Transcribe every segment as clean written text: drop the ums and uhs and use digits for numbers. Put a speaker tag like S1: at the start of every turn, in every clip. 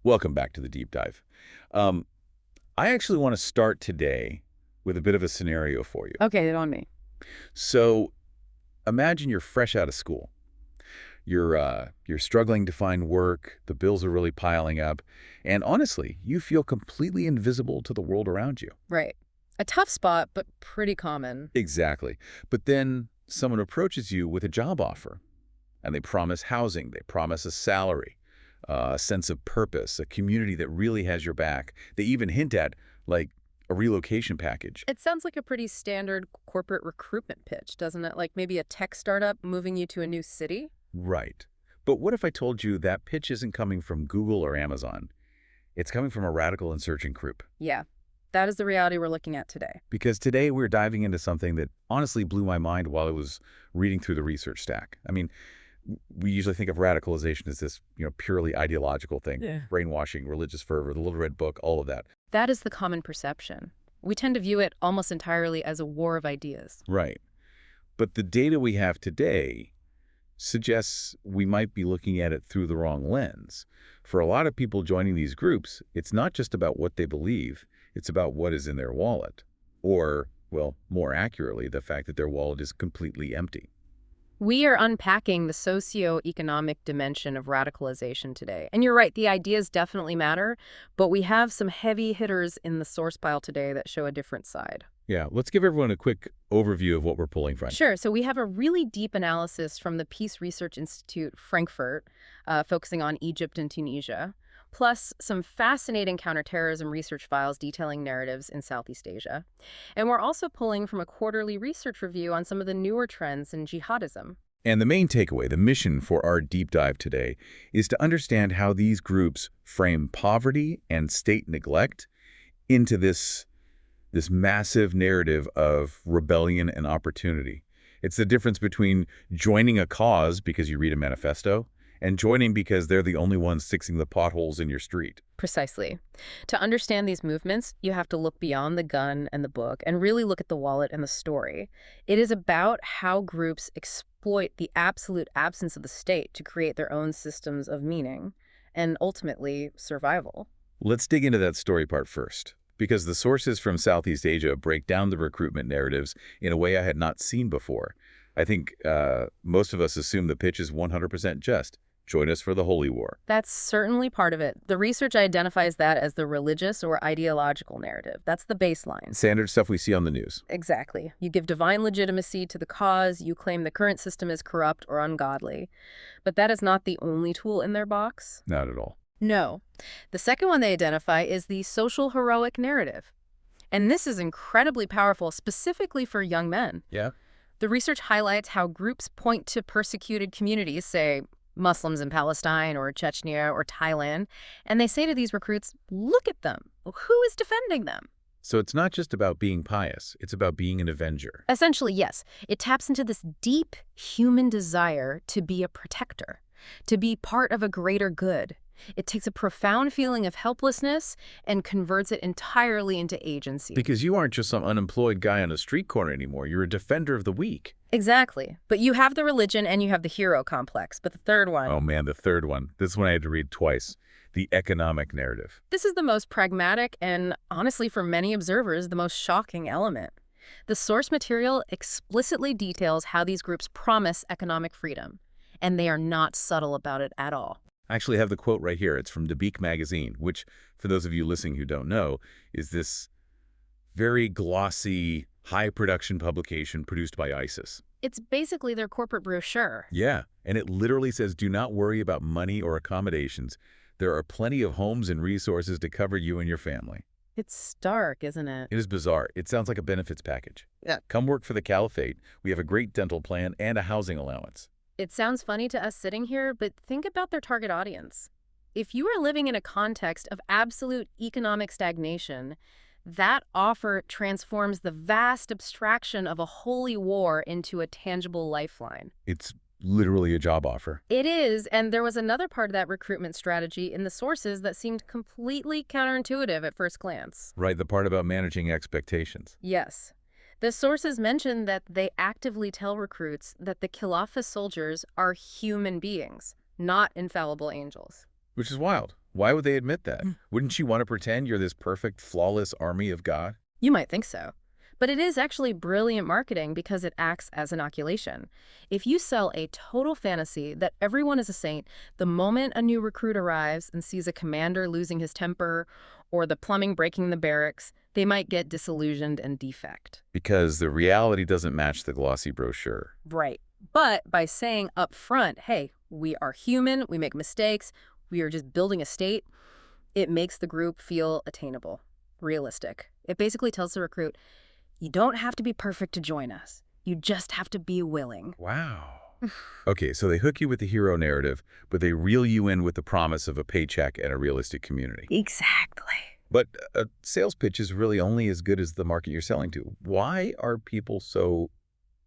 S1: Welcome back to the deep dive. Um, I actually want to start today with a bit of a scenario for you.
S2: Okay, on me.
S1: So imagine you're fresh out of school. You're struggling to find work, the bills are really piling up, and honestly, you feel completely invisible to the world around you.
S2: Right. A tough spot, but pretty common.
S1: Exactly. But then someone approaches you with a job offer, and they promise housing, they promise a salary, a sense of purpose, a community that really has your back. They even hint at, like, a relocation package.
S2: It sounds like a pretty standard corporate recruitment pitch, doesn't it? Like maybe a tech startup moving you to a new city?
S1: Right. But what if I told you that pitch isn't coming from Google or Amazon? It's coming from a radical insurgent group.
S2: Yeah, that is the reality we're looking at today.
S1: Because today we're diving into something that honestly blew my mind while I was reading through the research stack. I mean, we usually think of radicalization as this, purely ideological thing.
S2: Yeah.
S1: Brainwashing, religious fervor, the Little Red Book, all of that.
S2: That is the common perception. We tend to view it almost entirely as a war of ideas.
S1: Right. But the data we have today suggests we might be looking at it through the wrong lens. For a lot of people joining these groups, it's not just about what they believe, it's about what is in their wallet. Or, well, more accurately, the fact that their wallet is completely empty.
S2: We are unpacking the socio-economic dimension of radicalization today. And you're right, the ideas definitely matter, but we have some heavy hitters in the source pile today that show a different side.
S1: Yeah, let's give everyone a quick overview of what we're pulling from.
S2: Sure. So we have a really deep analysis from the Peace Research Institute, Frankfurt, focusing on Egypt and Tunisia, plus some fascinating counterterrorism research files detailing narratives in Southeast Asia. And we're also pulling from a quarterly research review on some of the newer trends in jihadism.
S1: And the main takeaway, the mission for our deep dive today, is to understand how these groups frame poverty and state neglect into this massive narrative of rebellion and opportunity. It's the difference between joining a cause because you read a manifesto and joining because they're the only ones fixing the potholes in your street.
S2: Precisely. To understand these movements, you have to look beyond the gun and the book and really look at the wallet and the story. It is about how groups exploit the absolute absence of the state to create their own systems of meaning and ultimately survival.
S1: Let's dig into that story part first, because the sources from Southeast Asia break down the recruitment narratives in a way I had not seen before. I think most of us assume the pitch is 100% just. Join us for the holy war.
S2: That's certainly part of it. The research identifies that as the religious or ideological narrative. That's the baseline.
S1: Standard stuff we see on the news.
S2: Exactly. You give divine legitimacy to the cause, you claim the current system is corrupt or ungodly. But that is not the only tool in their box.
S1: Not at all.
S2: No. The second one they identify is the social heroic narrative. And this is incredibly powerful, specifically for young men.
S1: Yeah?
S2: The research highlights how groups point to persecuted communities, say Muslims in Palestine or Chechnya or Thailand, and they say to these recruits, look at them. Who is defending them?
S1: So it's not just about being pious, it's about being an avenger.
S2: Essentially, yes. It taps into this deep human desire to be a protector, to be part of a greater good. It takes a profound feeling of helplessness and converts it entirely into agency.
S1: Because you aren't just some unemployed guy on a street corner anymore. You're a defender of the weak.
S2: Exactly. But you have the religion and you have the hero complex. But the third one...
S1: Oh man, the third one. This one I had to read twice. The economic narrative.
S2: This is the most pragmatic and, honestly, for many observers, the most shocking element. The source material explicitly details how these groups promise economic freedom. And they are not subtle about it at all.
S1: I actually have the quote right here. It's from Dabiq magazine, which, for those of you listening who don't know, is this very glossy, high-production publication produced by ISIS.
S2: It's basically their corporate brochure.
S1: Yeah, and it literally says, do not worry about money or accommodations. There are plenty of homes and resources to cover you and your family.
S2: It's stark, isn't it?
S1: It is bizarre. It sounds like a benefits package.
S2: Yeah.
S1: Come work for the caliphate. We have a great dental plan and a housing allowance.
S2: It sounds funny to us sitting here, but think about their target audience. If you are living in a context of absolute economic stagnation, that offer transforms the vast abstraction of a holy war into a tangible lifeline.
S1: It's literally a job offer.
S2: It is, and there was another part of that recruitment strategy in the sources that seemed completely counterintuitive at first glance.
S1: Right, the part about managing expectations.
S2: Yes. The sources mention that they actively tell recruits that the Khilafah soldiers are human beings, not infallible angels.
S1: Which is wild. Why would they admit that?
S2: Mm.
S1: Wouldn't you want to pretend you're this perfect, flawless army of God?
S2: You might think so. But it is actually brilliant marketing because it acts as inoculation. If you sell a total fantasy that everyone is a saint, the moment a new recruit arrives and sees a commander losing his temper or the plumbing breaking the barracks, they might get disillusioned and defect.
S1: Because the reality doesn't match the glossy brochure.
S2: Right. But by saying up front, hey, we are human, we make mistakes, we are just building a state, it makes the group feel attainable, realistic. It basically tells the recruit, you don't have to be perfect to join us. You just have to be willing.
S1: Wow. Okay, so they hook you with the hero narrative, but they reel you in with the promise of a paycheck and a realistic community.
S2: Exactly.
S1: But a sales pitch is really only as good as the market you're selling to. Why are people so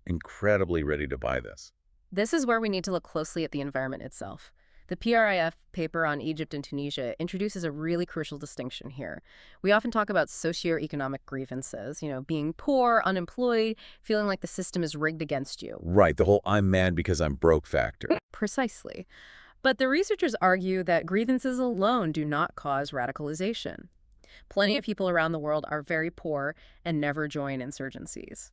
S1: incredibly ready to buy this?
S2: This is where we need to look closely at the environment itself. The PRIF paper on Egypt and Tunisia introduces a really crucial distinction here. We often talk about socioeconomic grievances, being poor, unemployed, feeling like the system is rigged against you.
S1: Right, the whole I'm mad because I'm broke factor.
S2: Precisely. But the researchers argue that grievances alone do not cause radicalization. Plenty of people around the world are very poor and never join insurgencies.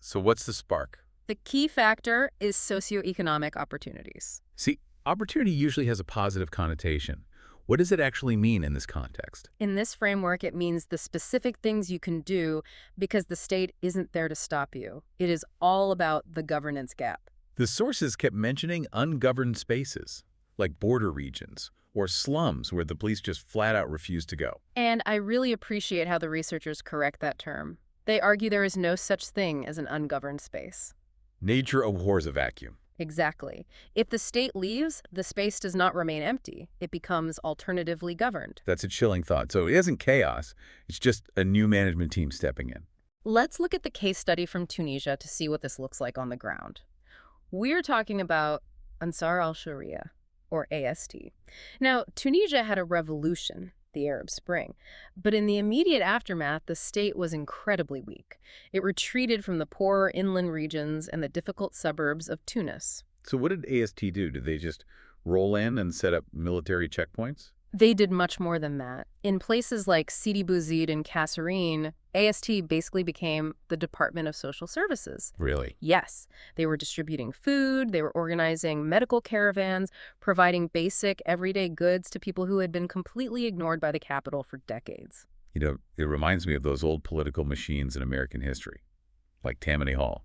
S1: So what's the spark?
S2: The key factor is socioeconomic opportunities.
S1: See, opportunity usually has a positive connotation. What does it actually mean in this context?
S2: In this framework, it means the specific things you can do because the state isn't there to stop you. It is all about the governance gap.
S1: The sources kept mentioning ungoverned spaces, like border regions or slums where the police just flat out refuse to go.
S2: And I really appreciate how the researchers correct that term. They argue there is no such thing as an ungoverned space.
S1: Nature abhors a vacuum.
S2: Exactly. If the state leaves, the space does not remain empty. It becomes alternatively governed.
S1: That's a chilling thought. So it isn't chaos. It's just a new management team stepping in.
S2: Let's look at the case study from Tunisia to see what this looks like on the ground. We're talking about Ansar al-Sharia, or AST. Now, Tunisia had a revolution, the Arab Spring, but in the immediate aftermath, the state was incredibly weak. It retreated from the poorer inland regions and the difficult suburbs of Tunis.
S1: So what did AST do? Did they just roll in and set up military checkpoints?
S2: They did much more than that. In places like Sidi Bouzid and Kasserine, AST basically became the Department of Social Services.
S1: Really?
S2: Yes, they were distributing food, they were organizing medical caravans, providing basic, everyday goods to people who had been completely ignored by the capital for decades.
S1: You know, it reminds me of those old political machines in American history, like Tammany Hall.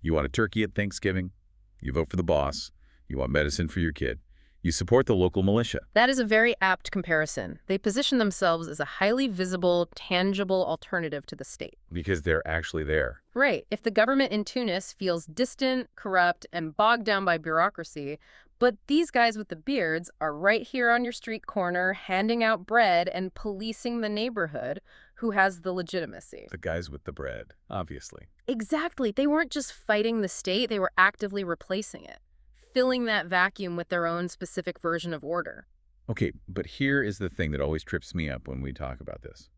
S1: You want a turkey at Thanksgiving, you vote for the boss, you want medicine for your kid, you support the local militia.
S2: That is a very apt comparison. They position themselves as a highly visible, tangible alternative to the state.
S1: Because they're actually there.
S2: Right. If the government in Tunis feels distant, corrupt, and bogged down by bureaucracy, but these guys with the beards are right here on your street corner handing out bread and policing the neighborhood, who has the legitimacy?
S1: The guys with the bread, obviously.
S2: Exactly. They weren't just fighting the state, they were actively replacing it, filling that vacuum with their own specific version of order.
S1: Okay, but here is the thing that always trips me up when we talk about this.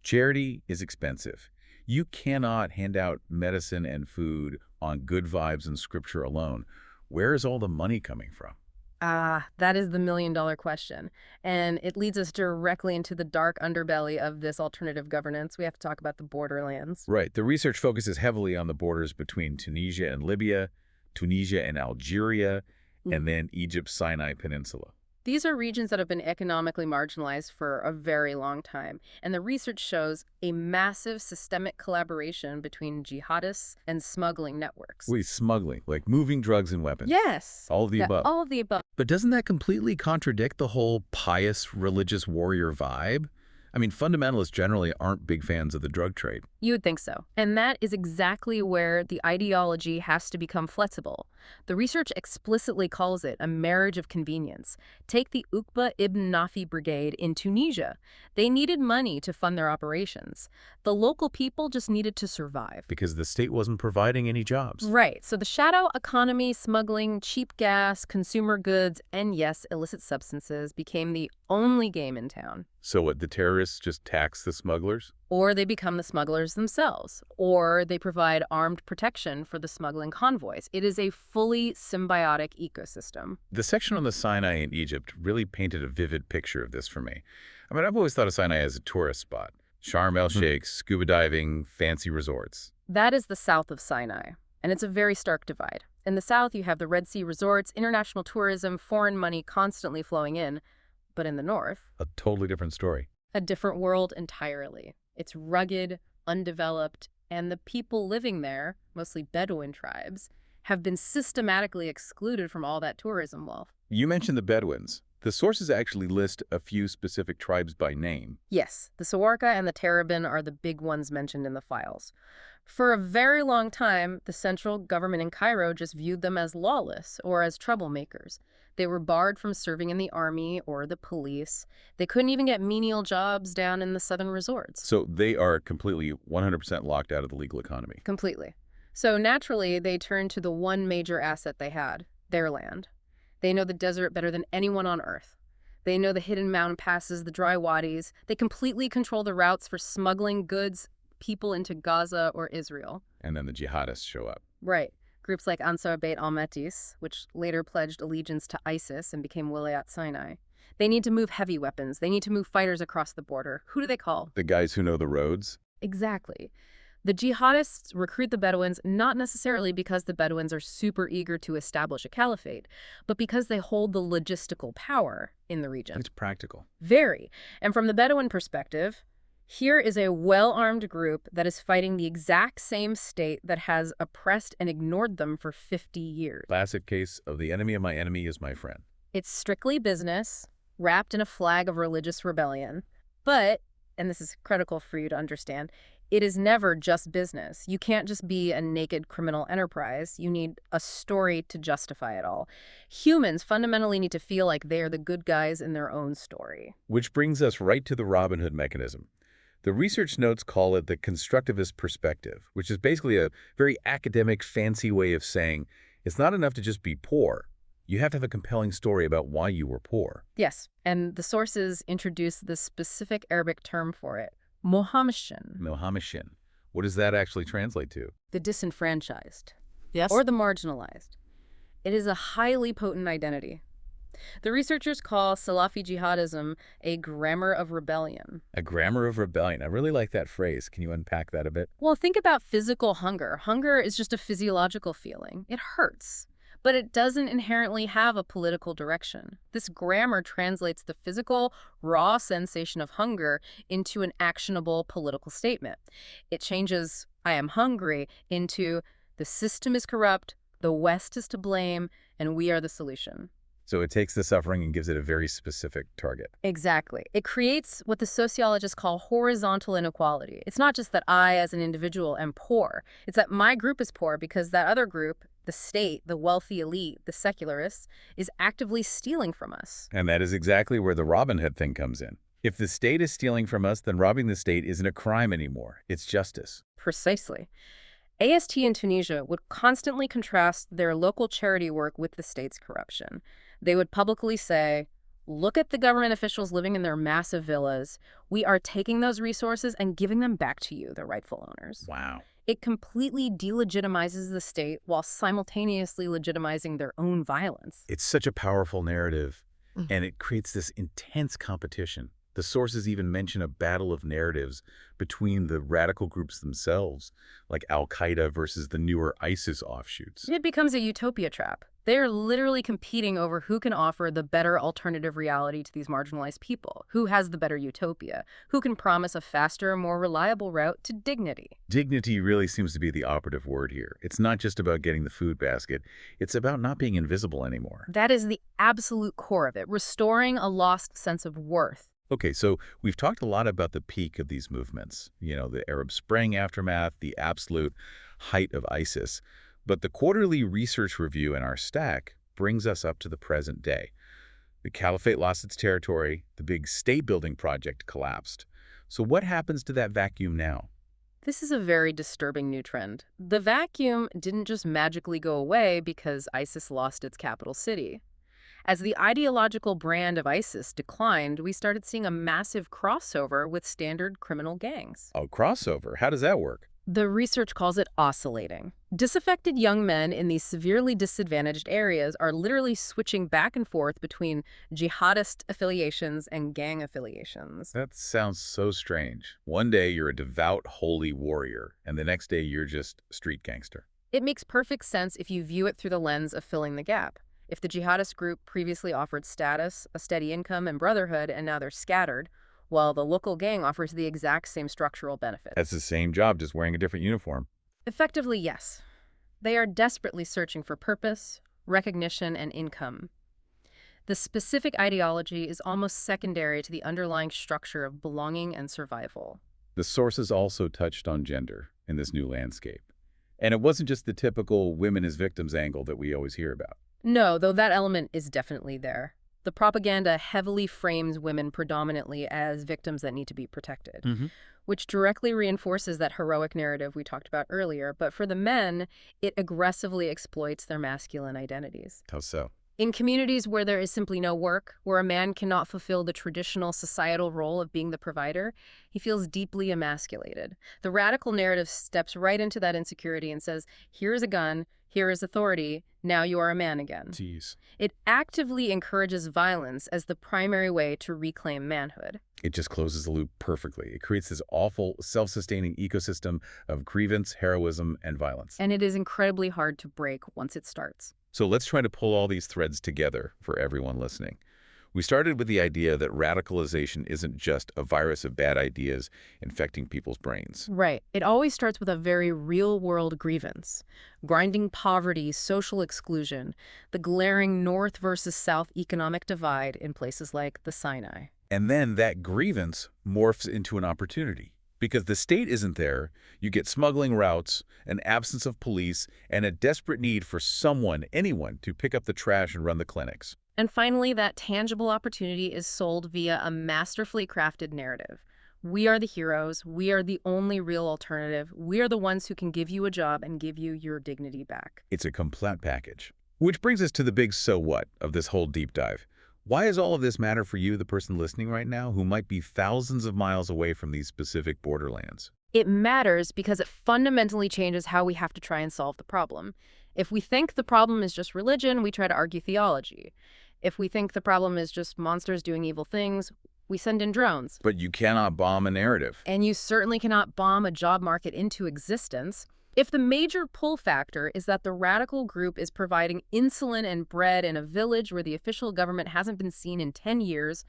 S1: Charity is expensive. You cannot hand out medicine and food on good vibes and scripture alone. Where is all the money coming from?
S2: That is the million-dollar question. And it leads us directly into the dark underbelly of this alternative governance. We have to talk about the borderlands.
S1: Right. The research focuses heavily on the borders between Tunisia and Libya, Tunisia and Algeria, and then Egypt's Sinai Peninsula.
S2: These are regions that have been economically marginalized for a very long time, and the research shows a massive systemic collaboration between jihadists and smuggling networks.
S1: Wait, smuggling, like moving drugs and weapons.
S2: Yes.
S1: All of the above.
S2: All of the above.
S1: But doesn't that completely contradict the whole pious religious warrior vibe? I mean, fundamentalists generally aren't big fans of the drug trade.
S2: You would think so. And that is exactly where the ideology has to become flexible. The research explicitly calls it a marriage of convenience. Take the Uqba ibn Nafi Brigade in Tunisia. They needed money to fund their operations. The local people just needed to survive.
S1: Because the state wasn't providing any jobs.
S2: Right. So the shadow economy, smuggling, cheap gas, consumer goods, and yes, illicit substances became the only game in town.
S1: So what, the terrorists tourists just tax the smugglers?
S2: Or they become the smugglers themselves, or they provide armed protection for the smuggling convoys. It is a fully symbiotic ecosystem.
S1: The section on the Sinai in Egypt really painted a vivid picture of this for me. I mean, I've always thought of Sinai as a tourist spot. Sharm el-Sheikh, scuba diving, fancy resorts.
S2: That is the south of Sinai, and it's a very stark divide. In the south, you have the Red Sea resorts, international tourism, foreign money constantly flowing in. But in the north,
S1: A totally different story.
S2: a different world entirely. It's rugged, undeveloped, and the people living there, mostly Bedouin tribes, have been systematically excluded from all that tourism wealth.
S1: You mentioned the Bedouins. The sources actually list a few specific tribes by name.
S2: Yes, the Sawarka and the Terabin are the big ones mentioned in the files. For a very long time, the central government in Cairo just viewed them as lawless or as troublemakers. They were barred from serving in the army or the police. They couldn't even get menial jobs down in the southern resorts.
S1: So they are completely 100% locked out of the legal economy.
S2: Completely. So naturally, they turned to the one major asset they had, their land. They know the desert better than anyone on Earth. They know the hidden mountain passes, the dry wadis. They completely control the routes for smuggling goods, people into Gaza or Israel.
S1: And then the jihadists show up.
S2: Right. Groups like Ansar Beit al-Metis, which later pledged allegiance to ISIS and became Wilayat Sinai. They need to move heavy weapons. They need to move fighters across the border. Who do they call?
S1: The guys who know the roads?
S2: Exactly. The jihadists recruit the Bedouins not necessarily because the Bedouins are super eager to establish a caliphate, but because they hold the logistical power in the region.
S1: It's practical.
S2: Very. And from the Bedouin perspective, here is a well-armed group that is fighting the exact same state that has oppressed and ignored them for 50 years.
S1: Classic case of the enemy of my enemy is my friend.
S2: It's strictly business, wrapped in a flag of religious rebellion. But, and this is critical for you to understand, it is never just business. You can't just be a naked criminal enterprise. You need a story to justify it all. Humans fundamentally need to feel like they are the good guys in their own story.
S1: Which brings us right to the Robin Hood mechanism. The research notes call it the constructivist perspective, which is basically a very academic, fancy way of saying it's not enough to just be poor. You have to have a compelling story about why you were poor.
S2: Yes, and the sources introduce the specific Arabic term for it, Mohammedan.
S1: Mohammedan. What does that actually translate to?
S2: The disenfranchised.
S3: Yes.
S2: Or the marginalized. It is a highly potent identity. The researchers call Salafi jihadism a grammar of rebellion.
S1: A grammar of rebellion. I really like that phrase. Can you unpack that a bit?
S2: Well, think about physical hunger. Hunger is just a physiological feeling. It hurts, but it doesn't inherently have a political direction. This grammar translates the physical, raw sensation of hunger into an actionable political statement. It changes "I am hungry" into "the system is corrupt, the West is to blame, and we are the solution."
S1: So it takes the suffering and gives it a very specific target.
S2: Exactly. It creates what the sociologists call horizontal inequality. It's not just that I, as an individual, am poor. It's that my group is poor because that other group, the state, the wealthy elite, the secularists, is actively stealing from us.
S1: And that is exactly where the Robin Hood thing comes in. If the state is stealing from us, then robbing the state isn't a crime anymore. It's justice.
S2: Precisely. AST in Tunisia would constantly contrast their local charity work with the state's corruption. They would publicly say, look at the government officials living in their massive villas. We are taking those resources and giving them back to you, the rightful owners.
S1: Wow.
S2: It completely delegitimizes the state while simultaneously legitimizing their own violence.
S1: It's such a powerful narrative, and it creates this intense competition. The sources even mention a battle of narratives between the radical groups themselves, like Al-Qaeda versus the newer ISIS offshoots.
S2: It becomes a utopia trap. They are literally competing over who can offer the better alternative reality to these marginalized people, who has the better utopia, who can promise a faster, more reliable route to dignity.
S1: Dignity really seems to be the operative word here. It's not just about getting the food basket. It's about not being invisible anymore.
S2: That is the absolute core of it, restoring a lost sense of worth.
S1: Okay, so we've talked a lot about the peak of these movements, the Arab Spring aftermath, the absolute height of ISIS. But the quarterly research review in our stack brings us up to the present day. The caliphate lost its territory, the big state-building project collapsed. So what happens to that vacuum now?
S2: This is a very disturbing new trend. The vacuum didn't just magically go away because ISIS lost its capital city. As the ideological brand of ISIS declined, we started seeing a massive crossover with standard criminal gangs.
S1: Oh, crossover. How does that work?
S2: The research calls it oscillating. Disaffected young men in these severely disadvantaged areas are literally switching back and forth between jihadist affiliations and gang affiliations.
S1: That sounds so strange. One day you're a devout, holy warrior, and the next day you're just a street gangster.
S2: It makes perfect sense if you view it through the lens of filling the gap. If the jihadist group previously offered status, a steady income, and brotherhood, and now they're scattered, while the local gang offers the exact same structural benefits.
S1: That's the same job, just wearing a different uniform.
S2: Effectively, yes. They are desperately searching for purpose, recognition, and income. The specific ideology is almost secondary to the underlying structure of belonging and survival.
S1: The sources also touched on gender in this new landscape. And it wasn't just the typical women as victims angle that we always hear about.
S2: No, though that element is definitely there. The propaganda heavily frames women predominantly as victims that need to be protected, which directly reinforces that heroic narrative we talked about earlier. But for the men, it aggressively exploits their masculine identities.
S1: How so?
S2: In communities where there is simply no work, where a man cannot fulfill the traditional societal role of being the provider, he feels deeply emasculated. The radical narrative steps right into that insecurity and says, here is a gun, here is authority, now you are a man again.
S1: Jeez.
S2: It actively encourages violence as the primary way to reclaim manhood.
S1: It just closes the loop perfectly. It creates this awful, self-sustaining ecosystem of grievance, heroism, and violence.
S2: And it is incredibly hard to break once it starts.
S1: So let's try to pull all these threads together for everyone listening. We started with the idea that radicalization isn't just a virus of bad ideas infecting people's brains.
S2: Right. It always starts with a very real-world grievance. Grinding poverty, social exclusion, the glaring North versus South economic divide in places like the Sinai.
S1: And then that grievance morphs into an opportunity. Because the state isn't there, you get smuggling routes, an absence of police, and a desperate need for someone, anyone, to pick up the trash and run the clinics.
S2: And finally, that tangible opportunity is sold via a masterfully crafted narrative. We are the heroes. We are the only real alternative. We are the ones who can give you a job and give you your dignity back.
S1: It's a complete package. Which brings us to the big so what of this whole deep dive. Why does all of this matter for you, the person listening right now, who might be thousands of miles away from these specific borderlands?
S2: It matters because it fundamentally changes how we have to try and solve the problem. If we think the problem is just religion, we try to argue theology. If we think the problem is just monsters doing evil things, we send in drones.
S1: But you cannot bomb a narrative.
S2: And you certainly cannot bomb a job market into existence. If the major pull factor is that the radical group is providing insulin and bread in a village where the official government hasn't been seen in 10 years,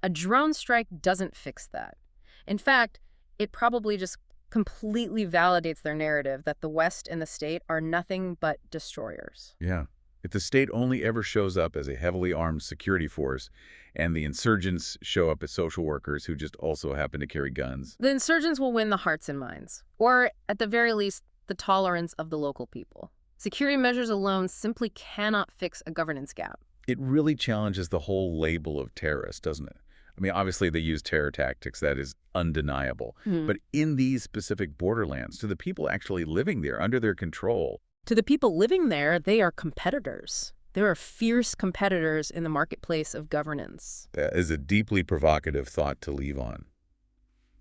S2: a drone strike doesn't fix that. In fact, it probably just completely validates their narrative that the West and the state are nothing but destroyers.
S1: Yeah. If the state only ever shows up as a heavily armed security force and the insurgents show up as social workers who just also happen to carry guns,
S2: the insurgents will win the hearts and minds, or at the very least, the tolerance of the local people. Security measures alone simply cannot fix a governance gap.
S1: it really challenges the whole label of terrorist, doesn't it? I mean, obviously they use terror tactics, that is undeniable. But in these specific borderlands, to the people actually living there under their control,
S2: To the people living there, they are competitors. There are fierce competitors in the marketplace of governance.
S1: that is a deeply provocative thought to leave on.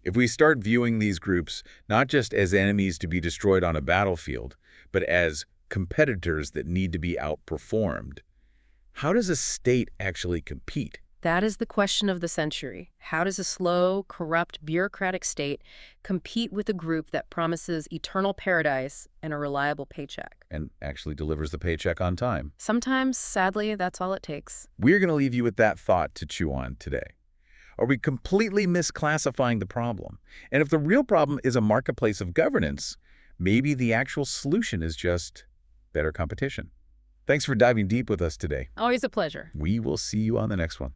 S1: If we start viewing these groups not just as enemies to be destroyed on a battlefield, but as competitors that need to be outperformed, how does a state actually compete?
S2: That is the question of the century. How does a slow, corrupt, bureaucratic state compete with a group that promises eternal paradise and a reliable paycheck?
S1: And actually delivers the paycheck on time?
S2: Sometimes, sadly, that's all it takes.
S1: We're going to leave you with that thought to chew on today. Are we completely misclassifying the problem? And if the real problem is a marketplace of governance, maybe the actual solution is just better competition. Thanks for diving deep with us today.
S2: Always a pleasure.
S1: We will see you on the next one.